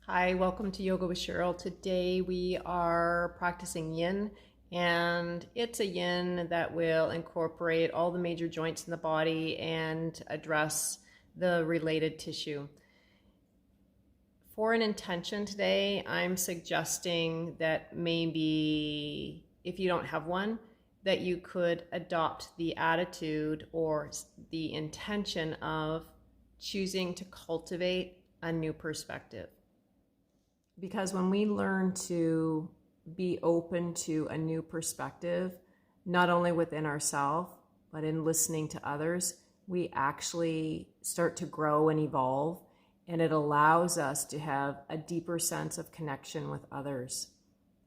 Hi, welcome to Yoga with Cheryl. Today we are practicing Yin, and it's a Yin that will incorporate all the major joints in the body and address the related tissue. For an intention today, I'm suggesting that maybe if you don't have one, that you could adopt the attitude or the intention of choosing to cultivate a new perspective. Because when we learn to be open to a new perspective, not only within ourselves, but in listening to others, we actually start to grow and evolve, and it allows us to have a deeper sense of connection with others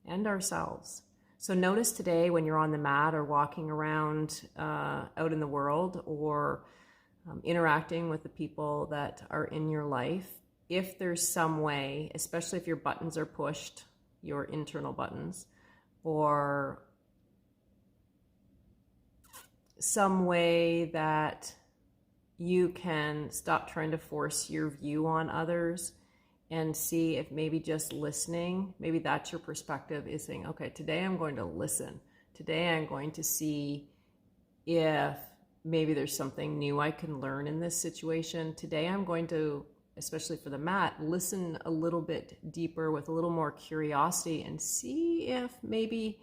and ourselves. So notice today when you're on the mat or walking around out in the world or interacting with the people that are in your life, if there's some way, especially if your buttons are pushed, your internal buttons, or some way that you can stop trying to force your view on others and see if maybe just listening, maybe that's your perspective, is saying, okay, today I'm going to listen. Today I'm going to see if maybe there's something new I can learn in this situation. Today I'm going to, especially for the mat, listen a little bit deeper with a little more curiosity and see if maybe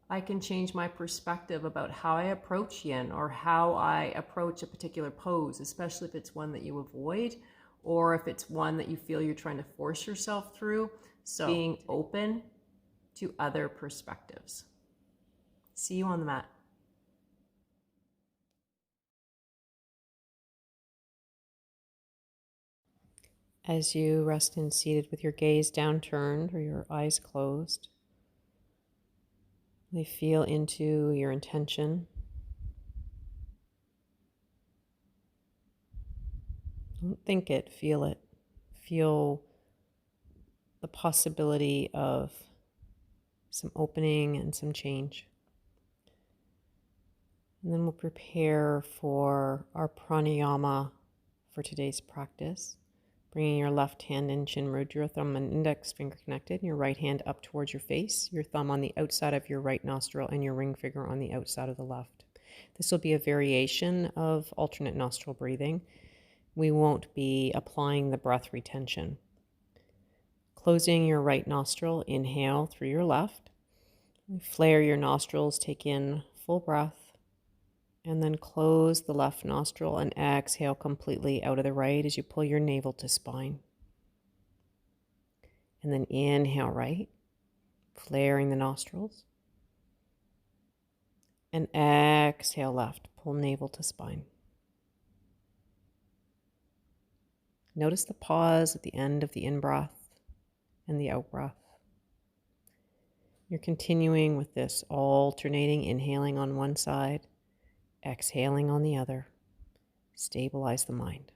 I can change my perspective about how I approach Yin or how I approach a particular pose, especially if it's one that you avoid or if it's one that you feel you're trying to force yourself through. So being open to other perspectives. See you on the mat. As you rest in seated with your gaze downturned or your eyes closed, they feel into your intention. Don't think it, feel it. Feel the possibility of some opening and some change. And then we'll prepare for our pranayama for today's practice. Bringing your left hand in chin mudra, thumb and index finger connected, and your right hand up towards your face, your thumb on the outside of your right nostril, and your ring finger on the outside of the left. This will be a variation of alternate nostril breathing. We won't be applying the breath retention. Closing your right nostril, inhale through your left. Flare your nostrils, take in full breath. And then close the left nostril and exhale completely out of the right as you pull your navel to spine. And then inhale right, flaring the nostrils. And exhale left, pull navel to spine. Notice the pause at the end of the in-breath and the out-breath. You're continuing with this alternating, inhaling on one side, exhaling on the other. Stabilize the mind.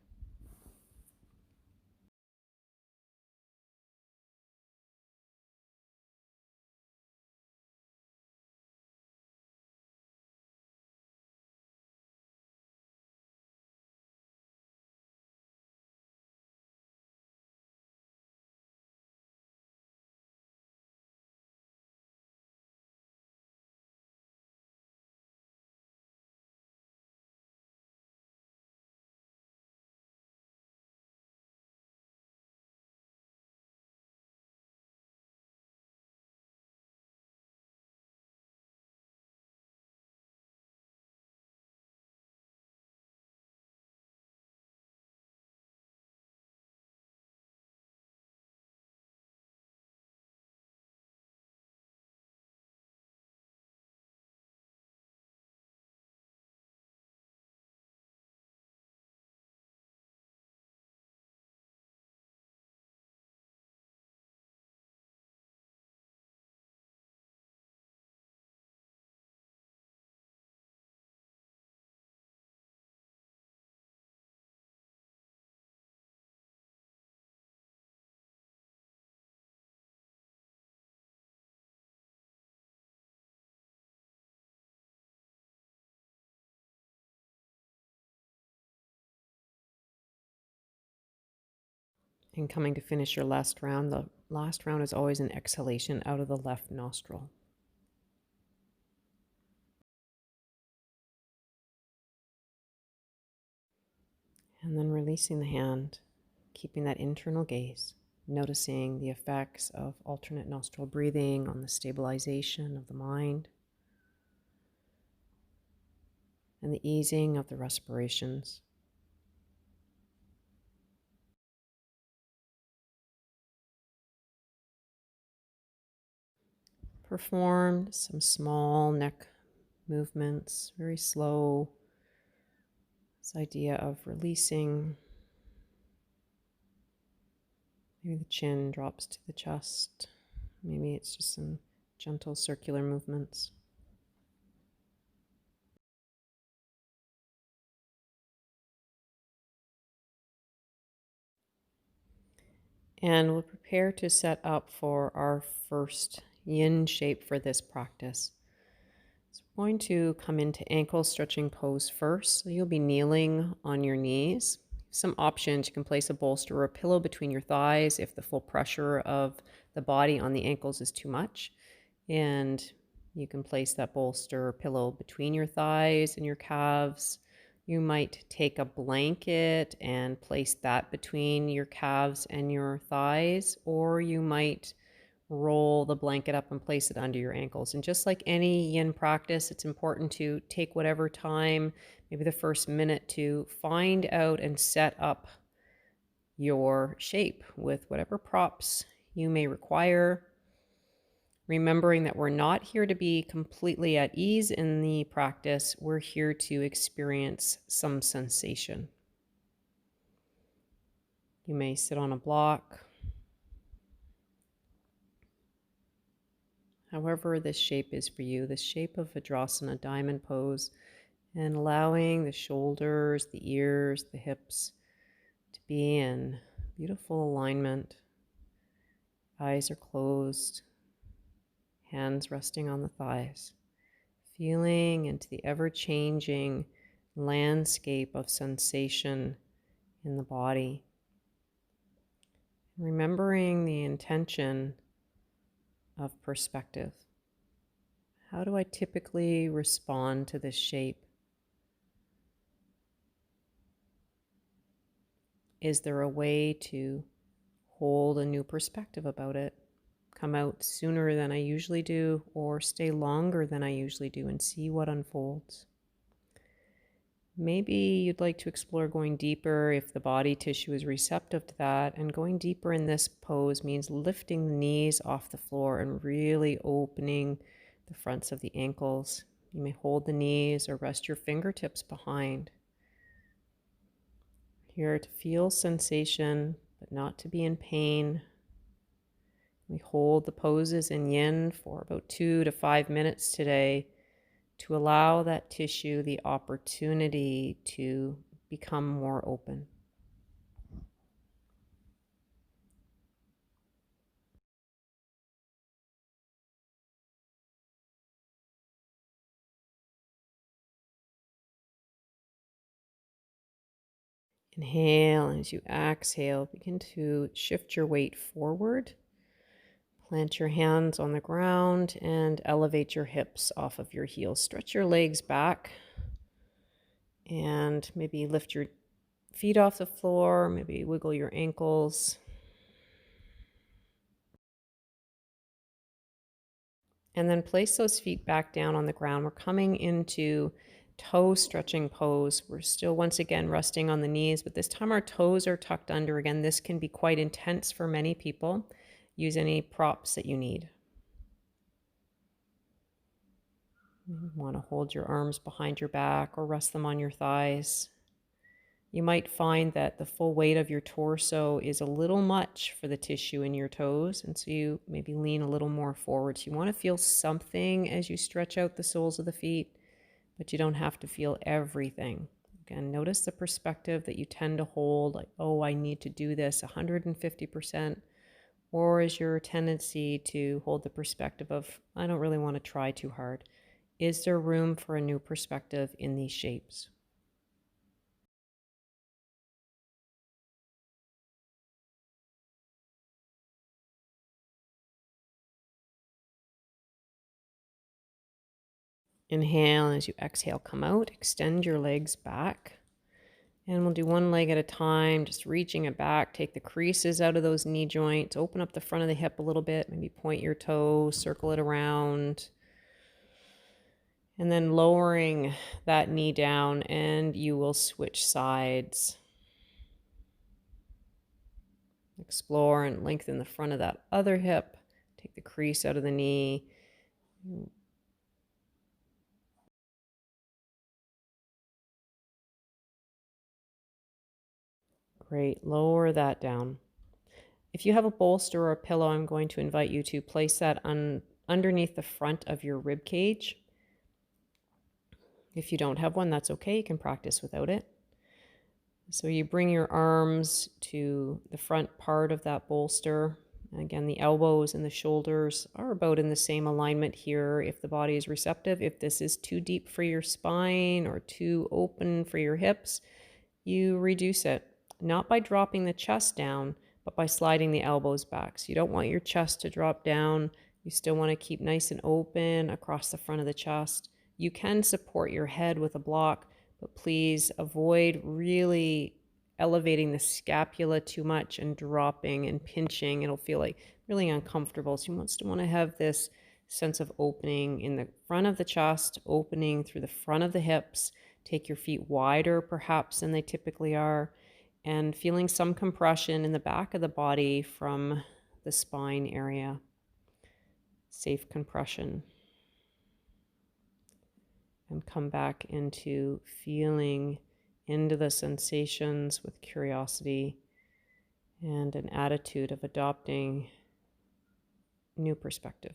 And coming to finish your last round, the last round is always an exhalation out of the left nostril. And then releasing the hand, keeping that internal gaze, noticing the effects of alternate nostril breathing on the stabilization of the mind and the easing of the respirations. Perform some small neck movements, very slow. This idea of releasing. Maybe the chin drops to the chest. Maybe it's just some gentle circular movements. And we'll prepare to set up for our first yin shape for this practice. So we're going to come into ankle stretching pose first. So you'll be kneeling on your knees. Some options: you can place a bolster or a pillow between your thighs if the full pressure of the body on the ankles is too much. And you can place that bolster or pillow between your thighs and your calves. You might take a blanket and place that between your calves and your thighs, or you might roll the blanket up and place it under your ankles. And just like any yin practice, it's important to take whatever time, maybe the first minute, to find out and set up your shape with whatever props you may require. Remembering that we're not here to be completely at ease in the practice, we're here to experience some sensation. You may sit on a block. However this shape is for you, the shape of Vajrasana, diamond pose, and allowing the shoulders, the ears, the hips to be in beautiful alignment. Eyes are closed, hands resting on the thighs, feeling into the ever-changing landscape of sensation in the body. Remembering the intention of perspective. How do I typically respond to this shape? Is there a way to hold a new perspective about it? Come out sooner than I usually do, or stay longer than I usually do, and see what unfolds. Maybe you'd like to explore going deeper if the body tissue is receptive to that, and going deeper in this pose means lifting the knees off the floor and really opening the fronts of the ankles. You may hold the knees or rest your fingertips behind. Here to feel sensation, but not to be in pain. We hold the poses in yin for about 2 to 5 minutes today to allow that tissue the opportunity to become more open. Inhale, and as you exhale, begin to shift your weight forward. Plant your hands on the ground and elevate your hips off of your heels. Stretch your legs back and maybe lift your feet off the floor, maybe wiggle your ankles. And then place those feet back down on the ground. We're coming into toe stretching pose. We're still once again resting on the knees, but this time our toes are tucked under. Again, this can be quite intense for many people. Use any props that you need. You want to hold your arms behind your back or rest them on your thighs. You might find that the full weight of your torso is a little much for the tissue in your toes, and so you maybe lean a little more forward. So you want to feel something as you stretch out the soles of the feet, but you don't have to feel everything. Again, notice the perspective that you tend to hold, like, oh, I need to do this 150%, or is your tendency to hold the perspective of, I don't really want to try too hard. Is there room for a new perspective in these shapes? Inhale, and as you exhale, come out, extend your legs back. And we'll do one leg at a time, just reaching it back. Take the creases out of those knee joints. Open up the front of the hip a little bit. Maybe point your toe, circle it around. And then lowering that knee down, and you will switch sides. Explore and lengthen the front of that other hip. Take the crease out of the knee. Great. Lower that down. If you have a bolster or a pillow, I'm going to invite you to place that underneath the front of your rib cage. If you don't have one, that's okay. You can practice without it. So you bring your arms to the front part of that bolster. And again, the elbows and the shoulders are about in the same alignment here if the body is receptive. If this is too deep for your spine or too open for your hips, you reduce it. Not by dropping the chest down, but by sliding the elbows back. So you don't want your chest to drop down. You still want to keep nice and open across the front of the chest. You can support your head with a block, but please avoid really elevating the scapula too much and dropping and pinching. It'll feel like really uncomfortable. So you still want to have this sense of opening in the front of the chest, opening through the front of the hips. Take your feet wider perhaps than they typically are, and feeling some compression in the back of the body from the spine area. Safe compression. And come back into feeling into the sensations with curiosity and an attitude of adopting new perspective.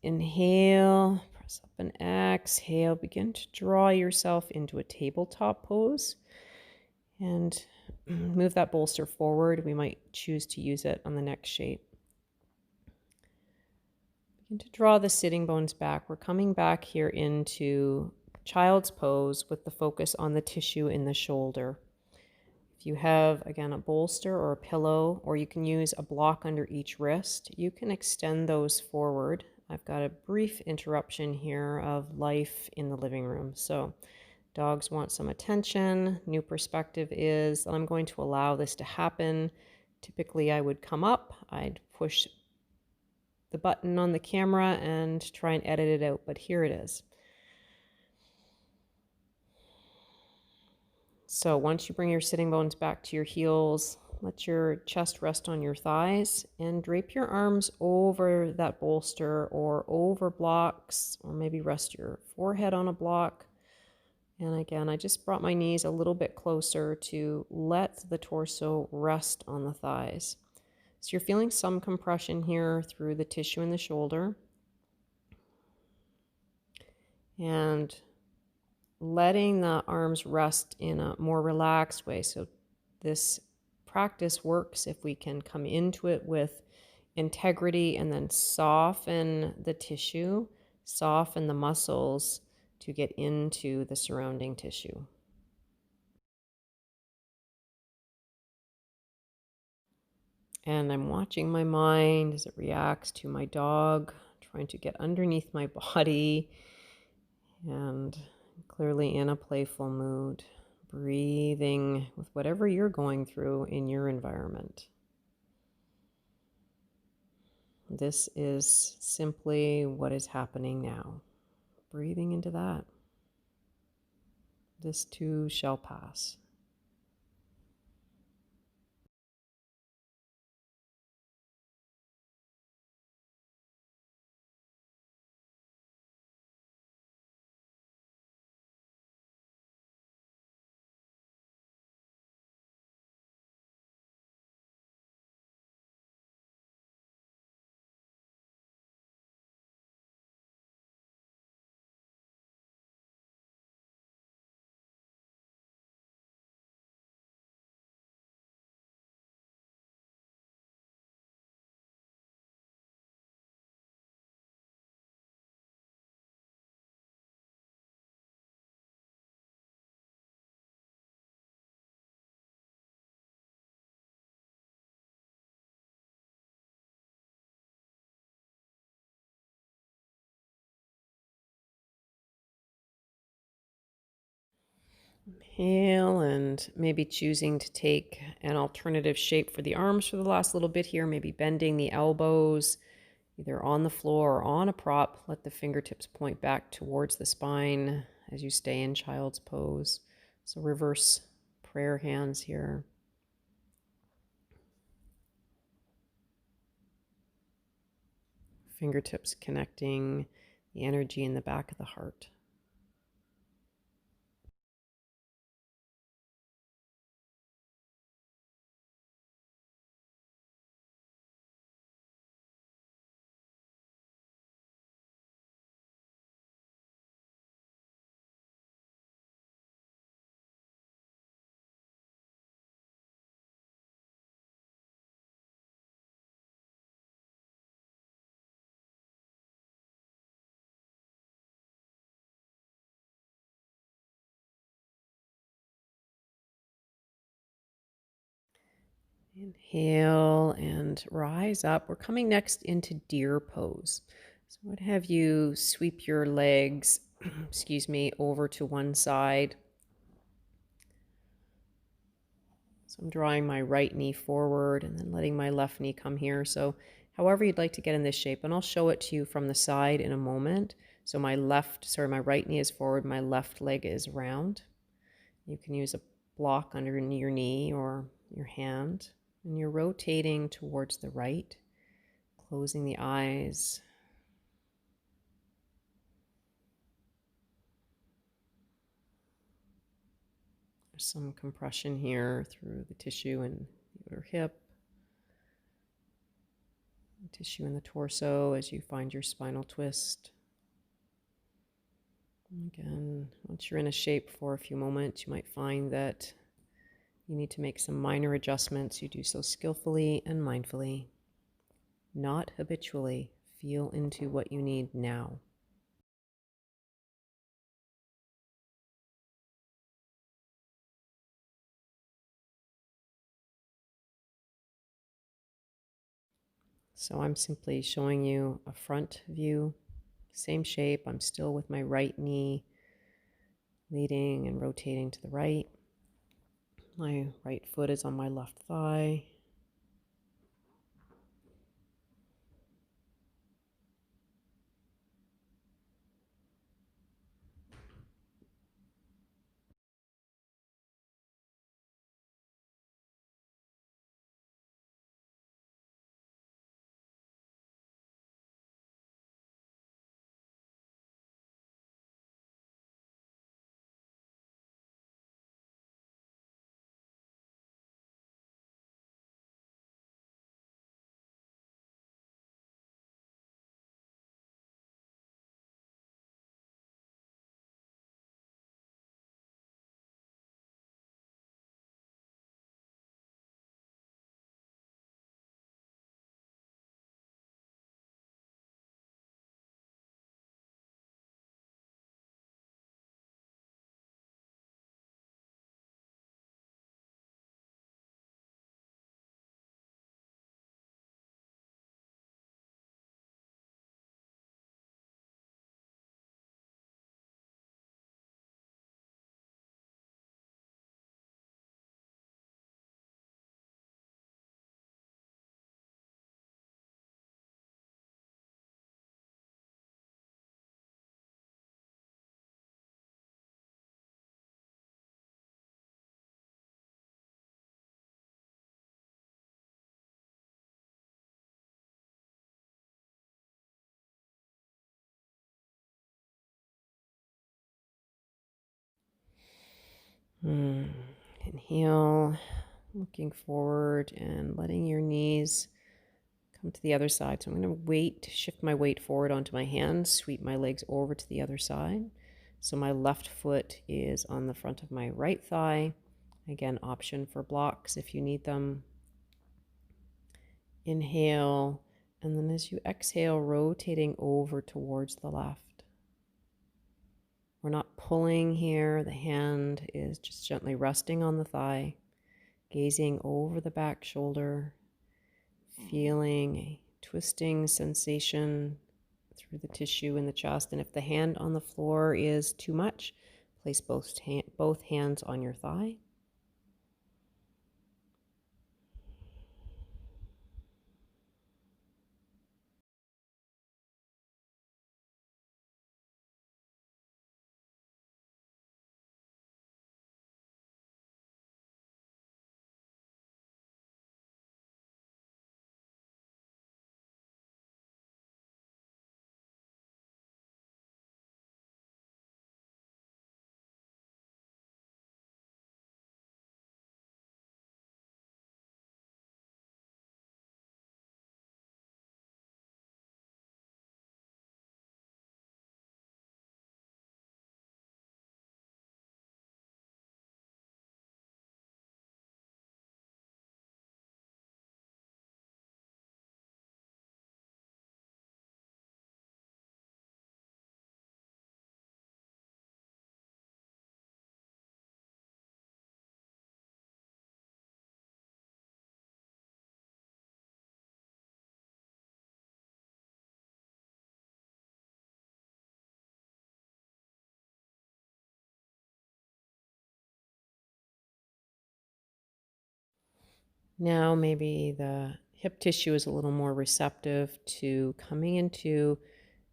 Inhale, press up and exhale. Begin to draw yourself into a tabletop pose and move that bolster forward. We might choose to use it on the next shape. Begin to draw the sitting bones back. We're coming back here into child's pose with the focus on the tissue in the shoulder. If you have, again, a bolster or a pillow, or you can use a block under each wrist, you can extend those forward. I've got a brief interruption here of life in the living room. So dogs want some attention. New perspective is I'm going to allow this to happen. Typically, I would come up, I'd push the button on the camera and try and edit it out, but here it is. So once you bring your sitting bones back to your heels, let your chest rest on your thighs and drape your arms over that bolster or over blocks, or maybe rest your forehead on a block. And again, I just brought my knees a little bit closer to let the torso rest on the thighs. So you're feeling some compression here through the tissue in the shoulder. And letting the arms rest in a more relaxed way. So this practice works if we can come into it with integrity and then soften the tissue, soften the muscles to get into the surrounding tissue. And I'm watching my mind as it reacts to my dog, trying to get underneath my body, and clearly in a playful mood, breathing with whatever you're going through in your environment. This is simply what is happening now. Breathing into that. This too shall pass. Inhale, and maybe choosing to take an alternative shape for the arms for the last little bit here, maybe bending the elbows either on the floor or on a prop. Let the fingertips point back towards the spine as you stay in child's pose. So reverse prayer hands here. Fingertips connecting the energy in the back of the heart. Inhale and rise up. We're coming next into deer pose. So I would have you sweep your legs, over to one side. So I'm drawing my right knee forward and then letting my left knee come here. So however you'd like to get in this shape, and I'll show it to you from the side in a moment. So my right knee is forward, my left leg is round. You can use a block under your knee or your hand. And you're rotating towards the right, closing the eyes. There's some compression here through the tissue in the outer hip, the tissue in the torso as you find your spinal twist. Again, once you're in a shape for a few moments, you might find that you need to make some minor adjustments. You do so skillfully and mindfully, not habitually. Feel into what you need now. So I'm simply showing you a front view, same shape. I'm still with my right knee leading and rotating to the right. My right foot is on my left thigh. Inhale, looking forward and letting your knees come to the other side. So I'm going to shift my weight forward onto my hands, sweep my legs over to the other side. So my left foot is on the front of my right thigh. Again, option for blocks if you need them. Inhale, and then as you exhale, rotating over towards the left. We're not pulling here. The hand is just gently resting on the thigh, gazing over the back shoulder, feeling a twisting sensation through the tissue in the chest. And if the hand on the floor is too much, place both hands on your thigh. Now maybe the hip tissue is a little more receptive to coming into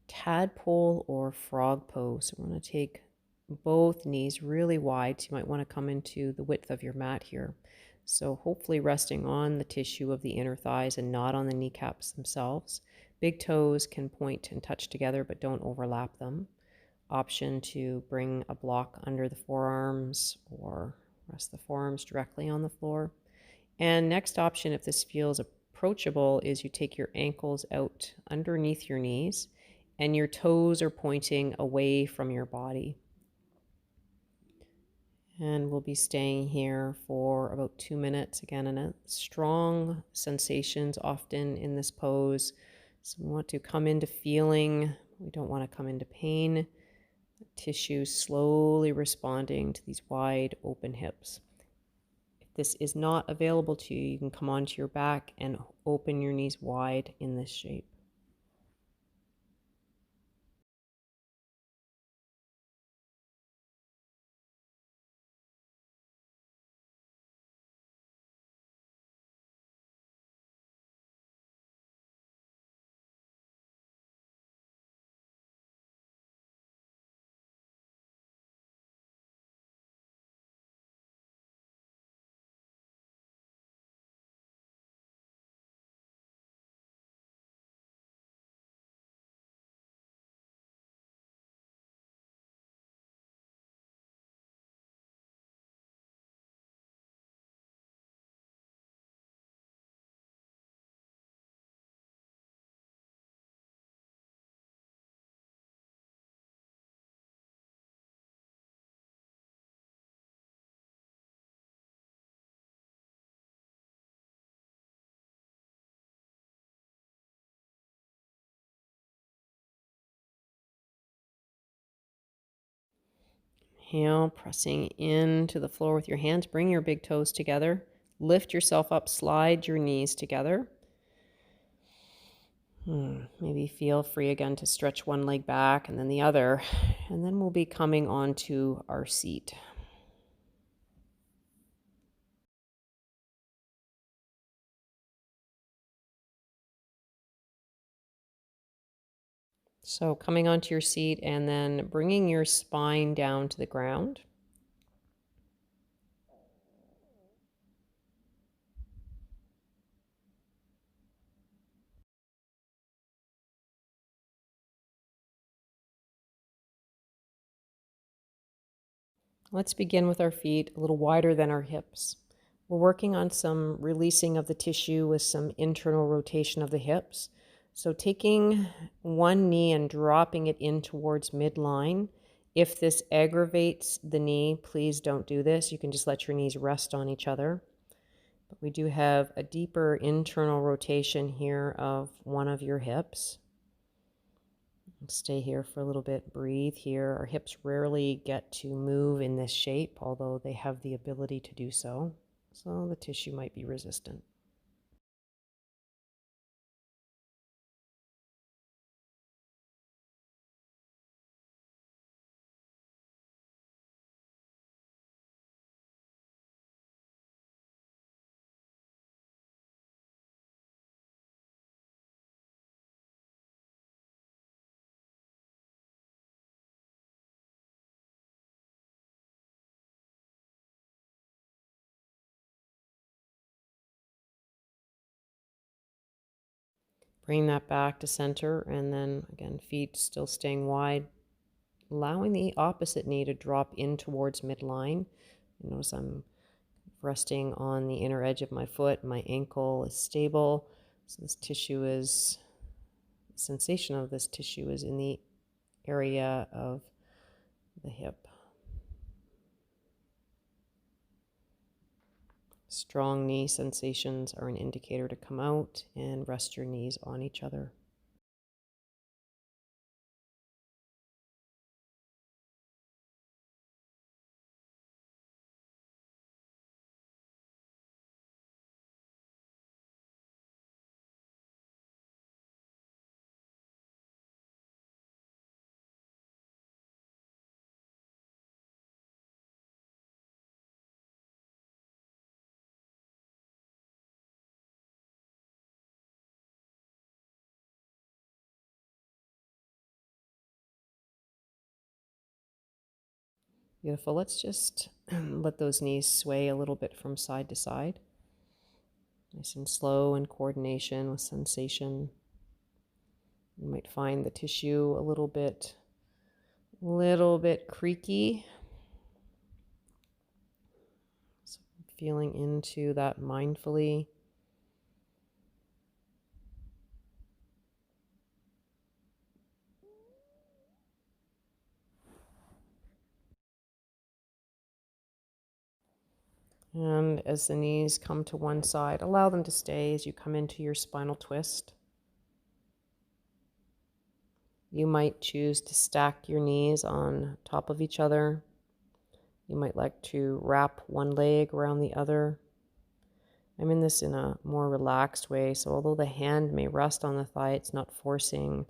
tadpole or frog pose. So we're going to take both knees really wide. So you might want to come into the width of your mat here. So hopefully resting on the tissue of the inner thighs and not on the kneecaps themselves. Big toes can point and touch together, but don't overlap them. Option to bring a block under the forearms or rest the forearms directly on the floor. And next option, if this feels approachable, is you take your ankles out underneath your knees and your toes are pointing away from your body. And we'll be staying here for about 2 minutes. Again, and strong sensations often in this pose. So we want to come into feeling. We don't want to come into pain. The tissue slowly responding to these wide open hips. If this is not available to you, you can come onto your back and open your knees wide in this shape. Inhale, pressing into the floor with your hands. Bring your big toes together. Lift yourself up, slide your knees together. Maybe feel free again to stretch one leg back and then the other. And then we'll be coming onto our seat. So coming onto your seat and then bringing your spine down to the ground. Let's begin with our feet a little wider than our hips. We're working on some releasing of the tissue with some internal rotation of the hips. So taking one knee and dropping it in towards midline. If this aggravates the knee, please don't do this. You can just let your knees rest on each other. But we do have a deeper internal rotation here of one of your hips. Stay here for a little bit, breathe here. Our hips rarely get to move in this shape, although they have the ability to do so. So the tissue might be resistant. Bring that back to center, and then again, feet still staying wide, allowing the opposite knee to drop in towards midline. You notice I'm resting on the inner edge of my foot. My ankle is stable. So this tissue is, sensation of this tissue is in the area of the hip. Strong knee sensations are an indicator to come out and rest your knees on each other. Beautiful. Let's just let those knees sway a little bit from side to side. Nice and slow in coordination with sensation. You might find the tissue a little bit creaky. So feeling into that mindfully. And as the knees come to one side, allow them to stay as you come into your spinal twist. You might choose to stack your knees on top of each other. You might like to wrap one leg around the other. I'm in this in a more relaxed way, so although the hand may rest on the thigh, it's not forcing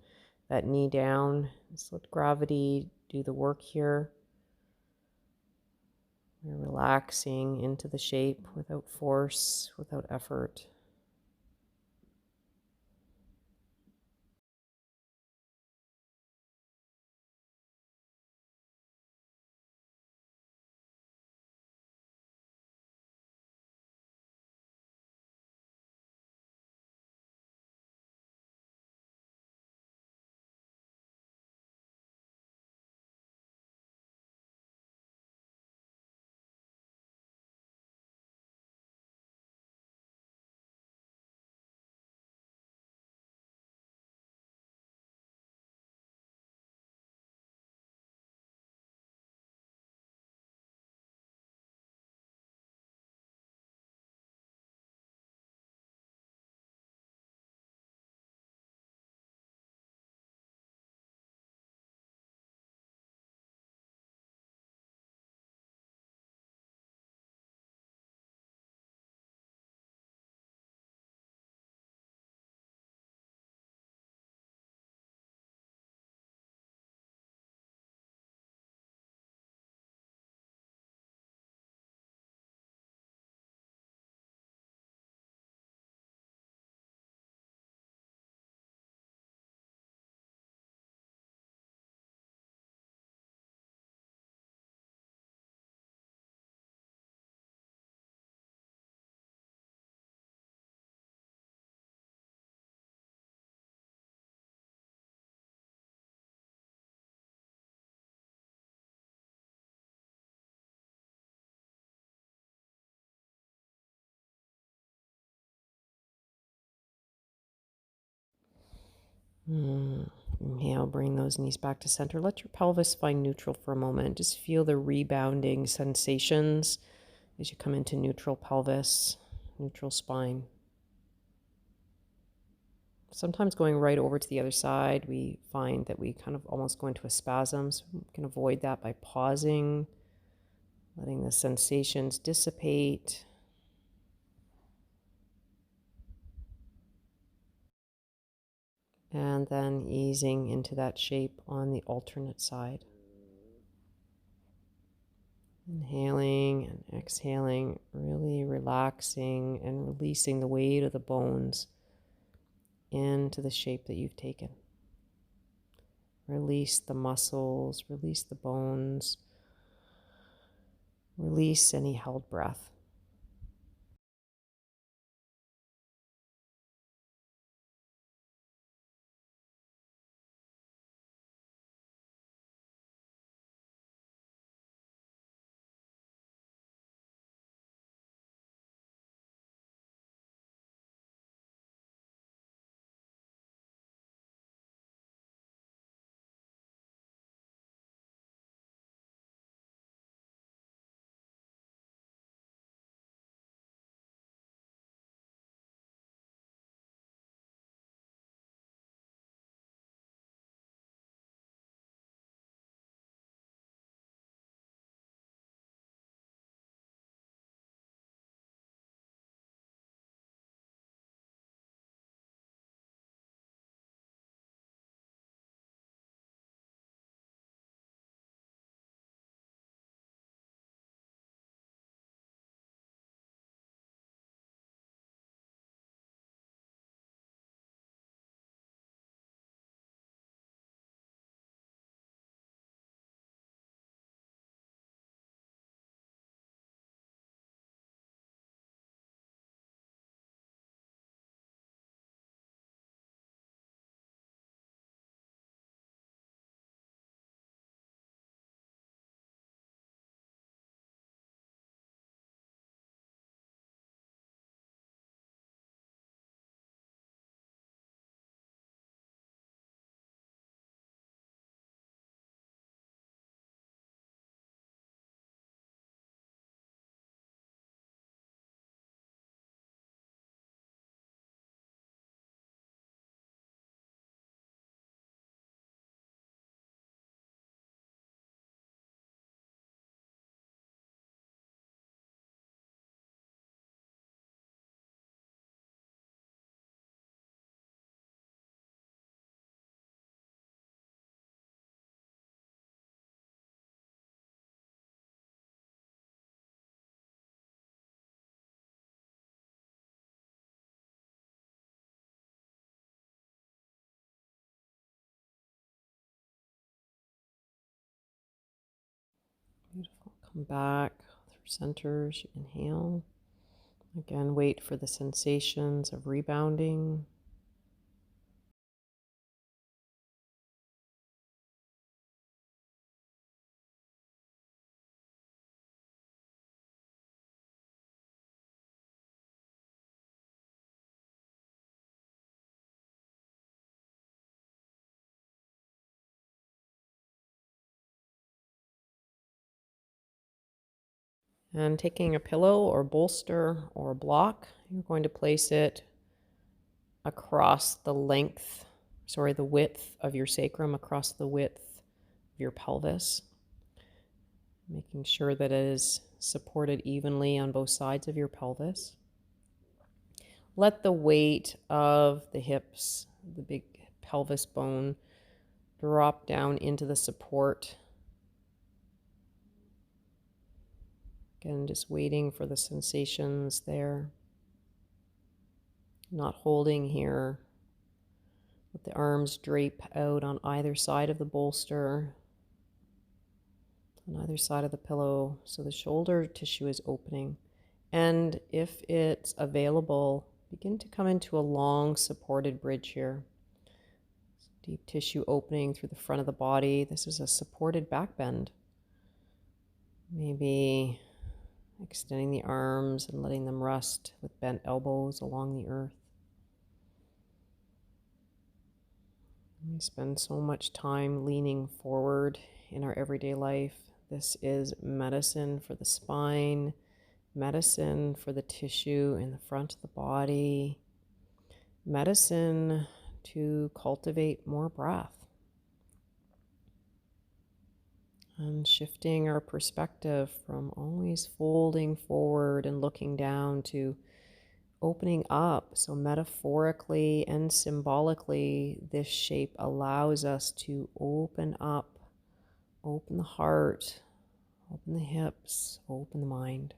that knee down. Just let gravity do the work here. We're relaxing into the shape without force, without effort. Inhale, bring those knees back to center. Let your pelvis find neutral for a moment. Just feel the rebounding sensations as you come into neutral pelvis, neutral spine. Sometimes going right over to the other side, we find that we kind of almost go into a spasm. So we can avoid that by pausing, letting the sensations dissipate. And then easing into that shape on the alternate side. Inhaling and exhaling, really relaxing and releasing the weight of the bones into the shape that you've taken. Release the muscles, release the bones, release any held breath. Beautiful. Come back through center as you inhale. Again, wait for the sensations of rebounding. And taking a pillow or bolster or a block, you're going to place it across the width of your sacrum, across the width of your pelvis, making sure that it is supported evenly on both sides of your pelvis. Let the weight of the hips, the big pelvis bone, drop down into the support. Again, just waiting for the sensations there. Not holding here. Let the arms drape out on either side of the bolster, on either side of the pillow, so the shoulder tissue is opening. And if it's available, begin to come into a long supported bridge here. Deep tissue opening through the front of the body. This is a supported back bend. Maybe extending the arms and letting them rest with bent elbows along the earth. We spend so much time leaning forward in our everyday life. This is medicine for the spine, medicine for the tissue in the front of the body, medicine to cultivate more breath. And shifting our perspective from always folding forward and looking down to opening up. So metaphorically and symbolically, this shape allows us to open up, open the heart, open the hips, open the mind.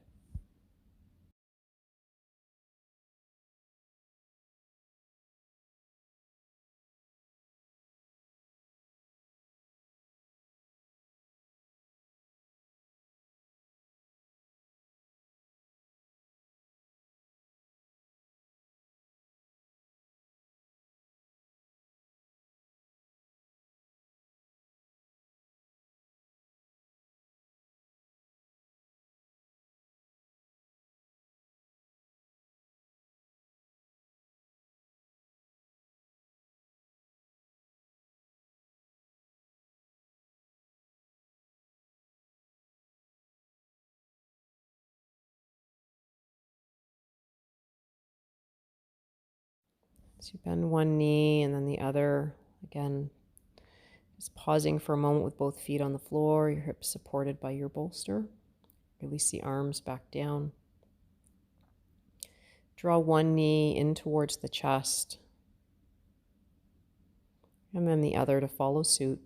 So you bend one knee and then the other. Again, just pausing for a moment with both feet on the floor, your hips supported by your bolster. Release the arms back down. Draw one knee in towards the chest, and then the other to follow suit.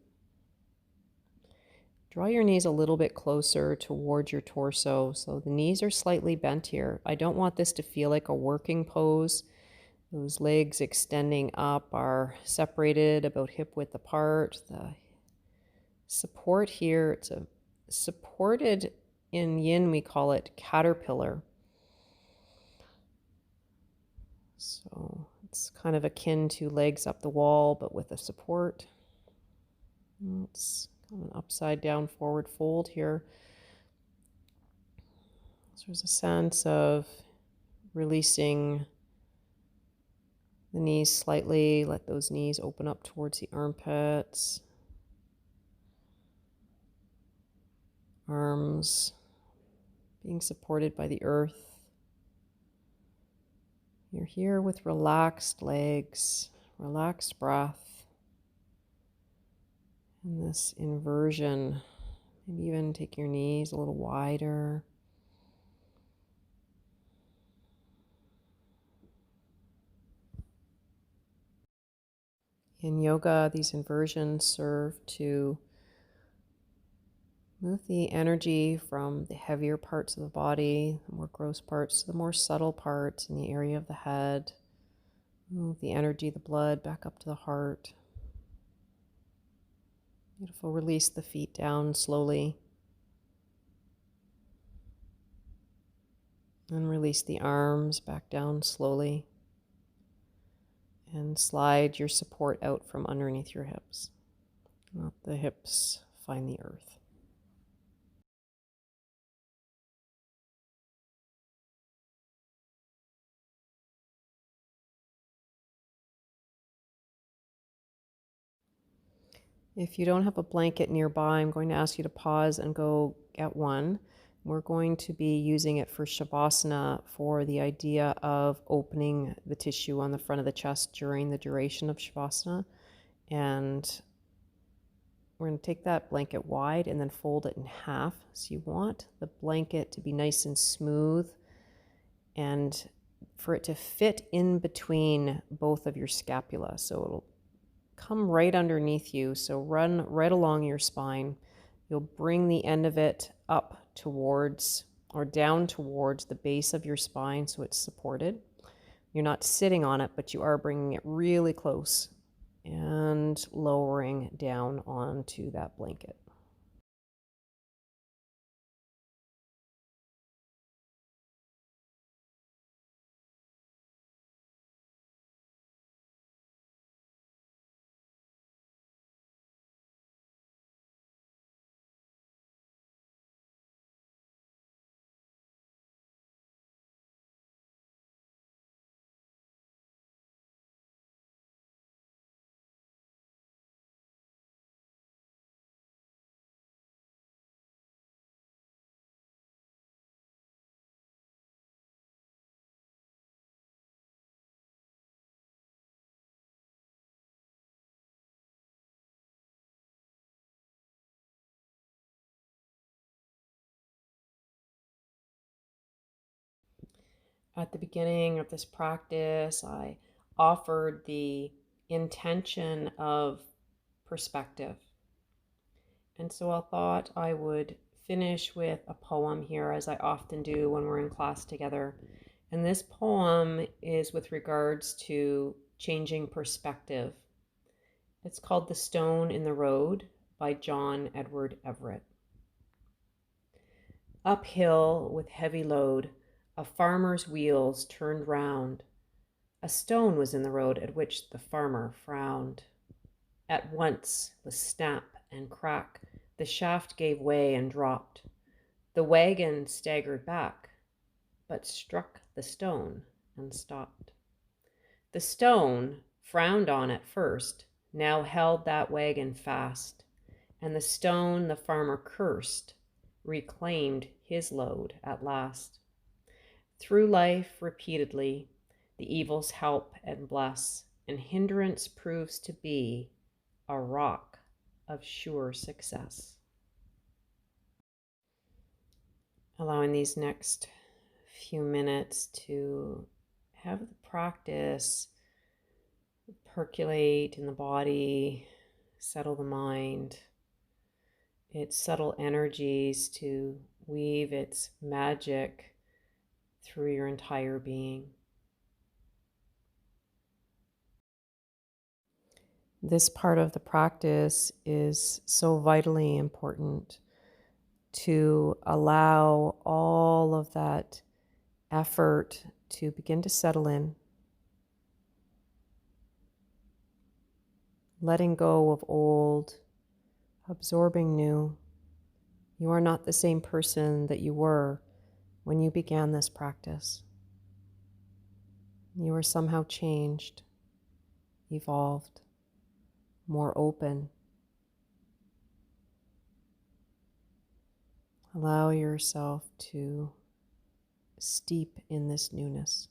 Draw your knees a little bit closer towards your torso, so the knees are slightly bent here. I don't want this to feel like a working pose. Those legs extending up are separated about hip width apart. The support here, it's a supported, in Yin we call it caterpillar. So it's kind of akin to legs up the wall, but with a support. It's an upside down forward fold here. So there's a sense of releasing the knees slightly. Let those knees open up towards the armpits. Arms being supported by the earth. You're here with relaxed legs, relaxed breath. And this inversion, maybe even take your knees a little wider. In yoga, these inversions serve to move the energy from the heavier parts of the body, the more gross parts, to the more subtle parts in the area of the head. Move the energy, the blood, back up to the heart. Beautiful. Release the feet down slowly. And release the arms back down slowly. And slide your support out from underneath your hips. Let the hips find the earth. If you don't have a blanket nearby, I'm going to ask you to pause and go get one. We're going to be using it for Shavasana, for the idea of opening the tissue on the front of the chest during the duration of Shavasana. And we're going to take that blanket wide and then fold it in half. So you want the blanket to be nice and smooth and for it to fit in between both of your scapula. So it'll come right underneath you. So run right along your spine. You'll bring the end of it up towards or down towards the base of your spine so it's supported. You're not sitting on it, but you are bringing it really close and lowering down onto that blanket. At the beginning of this practice, I offered the intention of perspective. And so I thought I would finish with a poem here, as I often do when we're in class together. And this poem is with regards to changing perspective. It's called The Stone in the Road by John Edward Everett. Uphill with heavy load, a farmer's wheels turned round. A stone was in the road at which the farmer frowned. At once, with snap and crack, the shaft gave way and dropped. The wagon staggered back, but struck the stone and stopped. The stone, frowned on at first, now held that wagon fast, and the stone the farmer cursed reclaimed his load at last. Through life repeatedly, the evils help and bless, and hindrance proves to be a rock of sure success. Allowing these next few minutes to have the practice percolate in the body, settle the mind, its subtle energies to weave its magic through your entire being. This part of the practice is so vitally important, to allow all of that effort to begin to settle in, letting go of old, absorbing new. You are not the same person that you were when you began this practice. You are somehow changed, evolved, more open. Allow yourself to steep in this newness.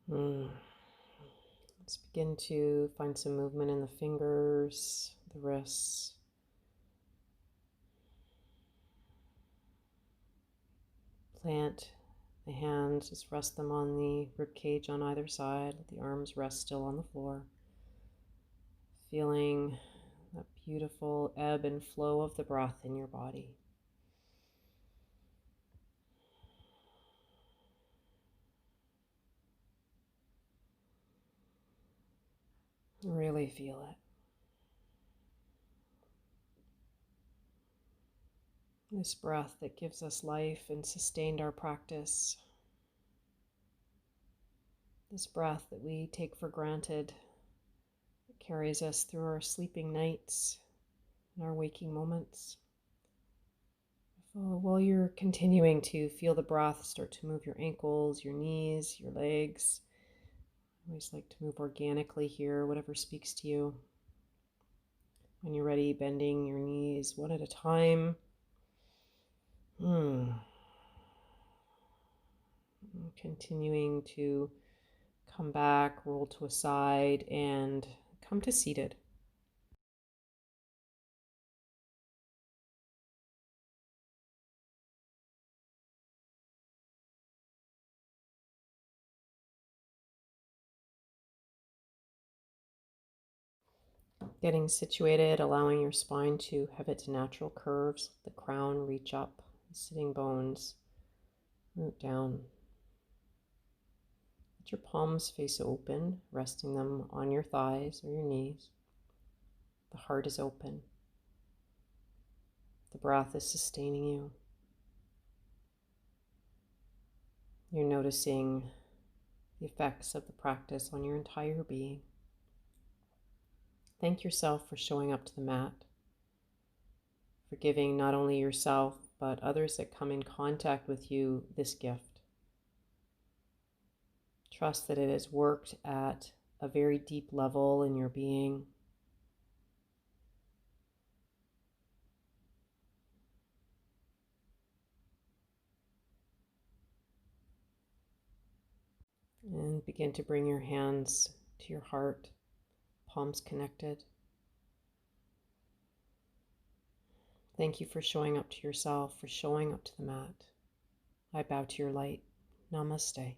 Let's begin to find some movement in the fingers, the wrists. Plant the hands, just rest them on the rib cage on either side. Let the arms rest still on the floor. Feeling that beautiful ebb and flow of the breath in your body. Really feel it. This breath that gives us life and sustained our practice. This breath that we take for granted, that carries us through our sleeping nights and our waking moments. So while you're continuing to feel the breath, start to move your ankles, your knees, your legs. I always like to move organically here, whatever speaks to you. When you're ready, bending your knees one at a time. Continuing to come back, roll to a side, and come to seated. Getting situated, allowing your spine to have its natural curves, the crown reach up, the sitting bones root down. Let your palms face open, resting them on your thighs or your knees. The heart is open. The breath is sustaining you. You're noticing the effects of the practice on your entire being. Thank yourself for showing up to the mat, for giving not only yourself, but others that come in contact with you this gift. Trust that it has worked at a very deep level in your being. And begin to bring your hands to your heart, palms connected. Thank you for showing up to yourself, for showing up to the mat. I bow to your light. Namaste.